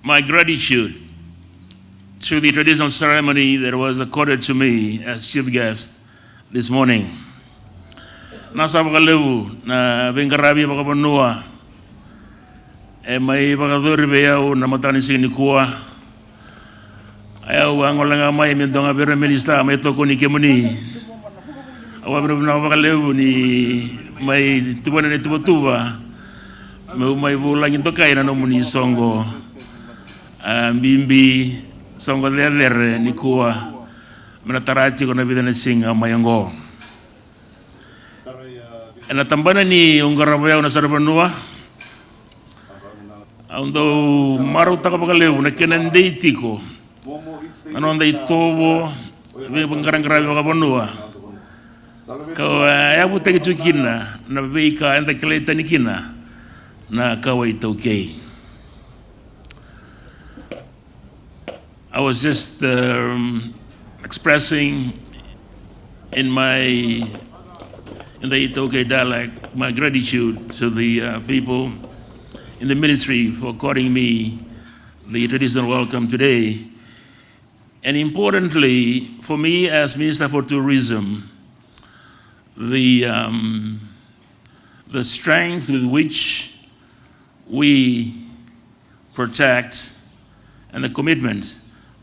my gratitude to the traditional ceremony that was accorded to me as chief guest this morning. Nasa Valelevu na Vingarabi Bakabanua e mai Bakadori Beau na Matani Sinikua ayaw angolanga mai mendonga Prime Minister mai toko ni kemuni awabro na Valelevu ni mai tubana ni tuba mai bulang into kai na muni songo bimbi songo leler ni kuwa menatarachi kona bidana singa mayango na tambana ni ungarabaya na sarabanua ando maru takapakalevu na kenandei tiko anonda itobo be bangarangarabi bakabanua ka ayabu tekitsukina na beika enda keleta nikina na kawai tokei. I was just expressing in the Itoke dialect my gratitude to the people in the ministry for according me the traditional welcome today. And importantly, for me as Minister for Tourism, the strength with which we protect and the commitment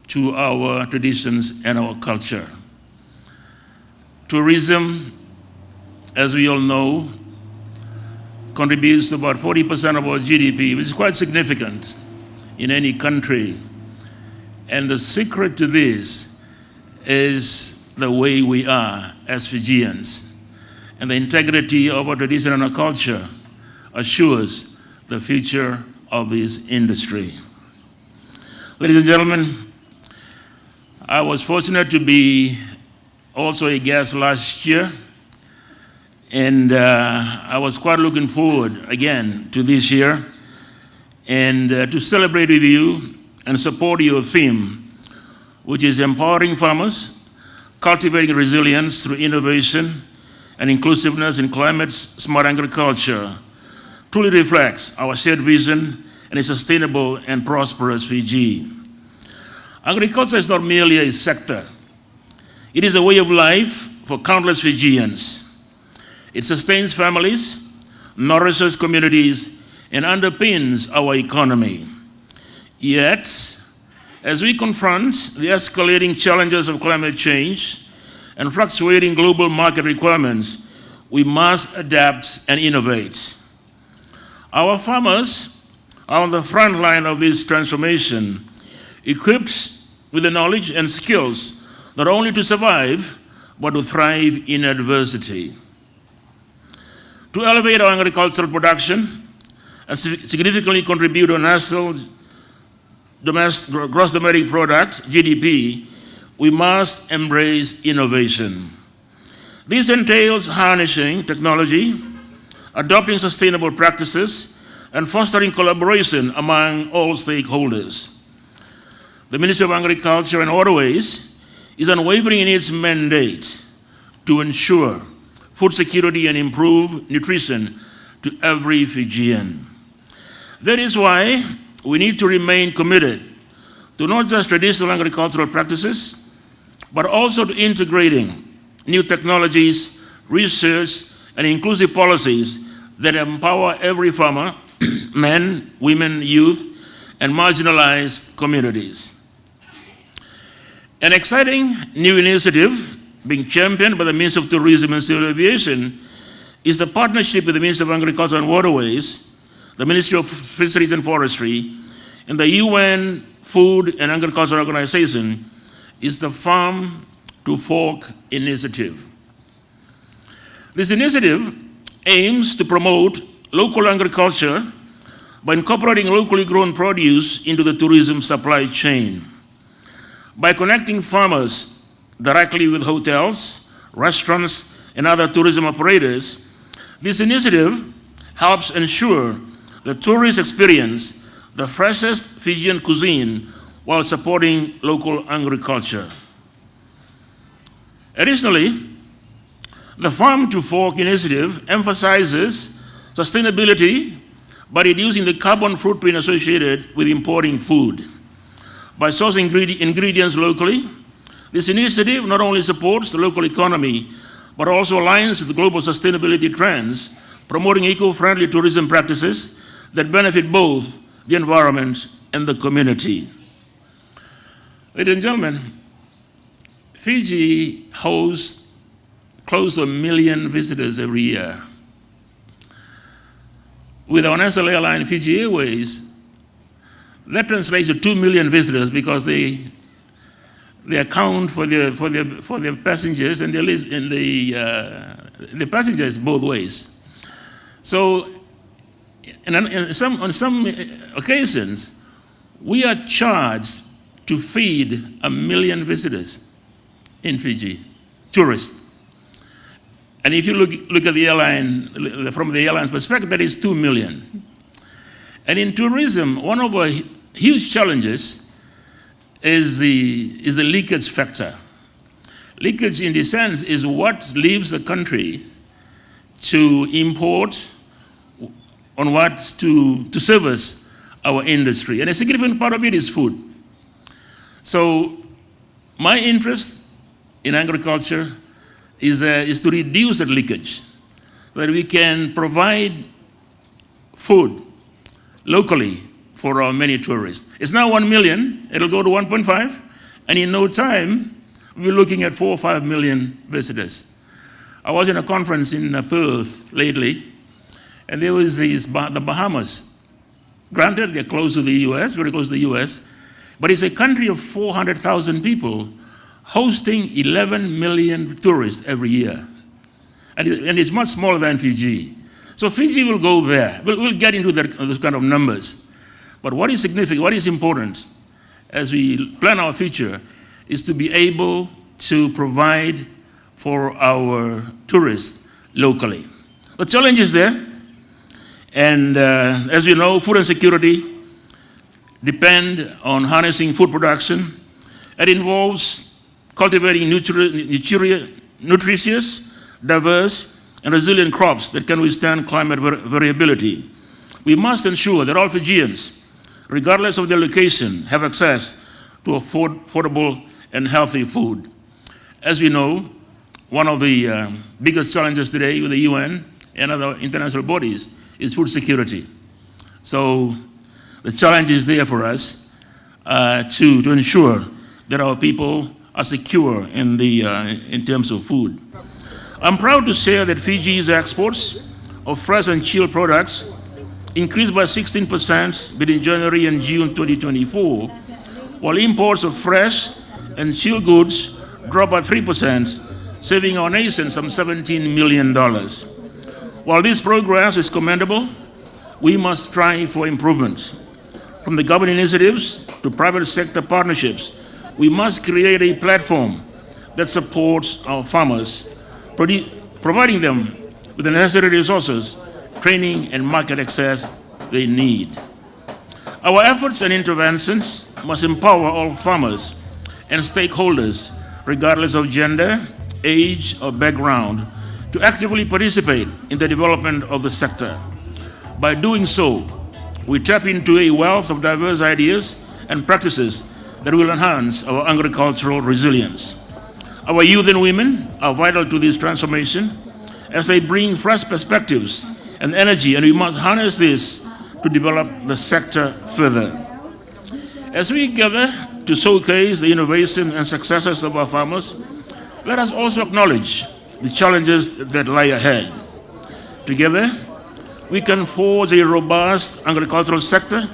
to our traditions and our culture. Tourism, as we all know, contributes to about 40% of our GDP, which is quite significant in any country. And the secret to this is the way we are as Fijians. And the integrity of our tradition and our culture assures the future of this industry. Ladies and gentlemen, I was fortunate to be also a guest last year, and I was quite looking forward again to this year and to celebrate with you and support your theme, which is empowering farmers, cultivating resilience through innovation and inclusiveness in climate-smart agriculture, truly reflects our shared vision and a sustainable and prosperous Fiji. Agriculture is not merely a sector. It is a way of life for countless Fijians. It sustains families, nourishes communities, and underpins our economy. Yet, as we confront the escalating challenges of climate change and fluctuating global market requirements, we must adapt and innovate. Our farmers are on the front line of this transformation, equipped with the knowledge and skills not only to survive, but to thrive in adversity. To elevate our agricultural production and significantly contribute to national gross domestic product, GDP, we must embrace innovation. This entails harnessing technology, adopting sustainable practices, and fostering collaboration among all stakeholders. The Ministry of Agriculture and Waterways is unwavering in its mandate to ensure food security and improve nutrition to every Fijian. That is why we need to remain committed to not just traditional agricultural practices, but also to integrating new technologies, research, and inclusive policies that empower every farmer, men, women, youth, and marginalized communities. An exciting new initiative being championed by the Minister of Tourism and Civil Aviation is the partnership with the Ministry of Agriculture and Waterways, the Ministry of Fisheries and Forestry, and the UN Food and Agriculture Organization is the Farm to Fork initiative. This initiative aims to promote local agriculture by incorporating locally grown produce into the tourism supply chain. By connecting farmers directly with hotels, restaurants, and other tourism operators, this initiative helps ensure that tourists experience the freshest Fijian cuisine while supporting local agriculture. Additionally, the Farm to Fork initiative emphasizes sustainability by reducing the carbon footprint associated with importing food. By sourcing ingredients locally, this initiative not only supports the local economy, but also aligns with global sustainability trends, promoting eco-friendly tourism practices that benefit both the environment and the community. Ladies and gentlemen, Fiji hosts close to 1 million visitors every year. With our national airline, Fiji Airways, that translates to 2 million visitors because they account for their passengers and the passengers both ways. So, on some occasions, we are charged to feed 1 million visitors in Fiji, tourists. And if you look at the airline, from the airline's perspective, that is 2 million. And in tourism, one of our huge challenges is the leakage factor. Leakage, in the sense, is what leaves the country to import on what to service our industry. And a significant part of it is food. So my interest in agriculture is to reduce that leakage, so that we can provide food locally for our many tourists. It's now 1 million, it'll go to 1.5, and in no time, we're looking at 4 or 5 million visitors. I was in a conference in Perth lately, and there was the Bahamas. Granted, they're close to the US, very close to the US, but it's a country of 400,000 people hosting 11 million tourists every year. And it's much smaller than Fiji. So Fiji will go there. We'll get into those kind of numbers. But what is significant, what is important as we plan our future is to be able to provide for our tourists locally. The challenge is there. And as we know, food and security depend on harnessing food production. It involves cultivating nutritious, diverse, and resilient crops that can withstand climate variability. We must ensure that all Fijians, regardless of their location, have access to affordable and healthy food. As we know, one of the biggest challenges today with the UN and other international bodies is food security. So the challenge is there for us to ensure that our people are secure in terms of food. I'm proud to share that Fiji's exports of fresh and chilled products increased by 16% between January and June 2024, while imports of fresh and chilled goods dropped by 3%, saving our nation some $17 million. While this progress is commendable, we must strive for improvement. From the government initiatives to private sector partnerships, we must create a platform that supports our farmers, providing them with the necessary resources, training, and market access they need. Our efforts and interventions must empower all farmers and stakeholders, regardless of gender, age, or background, to actively participate in the development of the sector. By doing so, we tap into a wealth of diverse ideas and practices that will enhance our agricultural resilience. Our youth and women are vital to this transformation as they bring fresh perspectives and energy, and we must harness this to develop the sector further. As we gather to showcase the innovation and successes of our farmers, let us also acknowledge the challenges that lie ahead. Together, we can forge a robust agricultural sector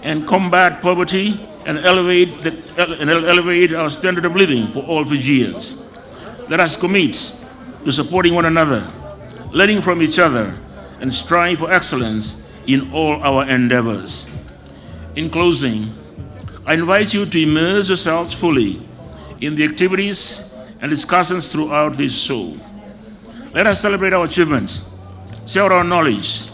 and combat poverty and elevate our standard of living for all Fijians. Let us commit to supporting one another, learning from each other, and strive for excellence in all our endeavors. In closing, I invite you to immerse yourselves fully in the activities and discussions throughout this show. Let us celebrate our achievements, share our knowledge,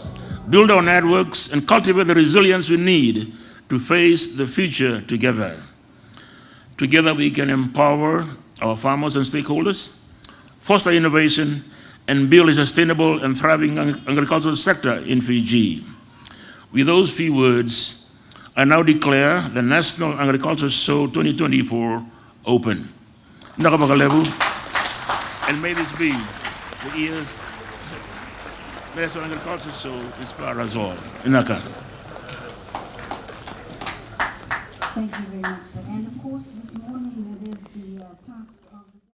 build our networks, and cultivate the resilience we need to face the future together. Together we can empower our farmers and stakeholders, foster innovation, and build a sustainable and thriving agricultural sector in Fiji. With those few words, I now declare the National Agriculture Show 2024 open. Valelevu, and may this be the year's National Agriculture Show inspire us all. Inaka. Thank you very much, sir. And of course, this morning, there's the task of...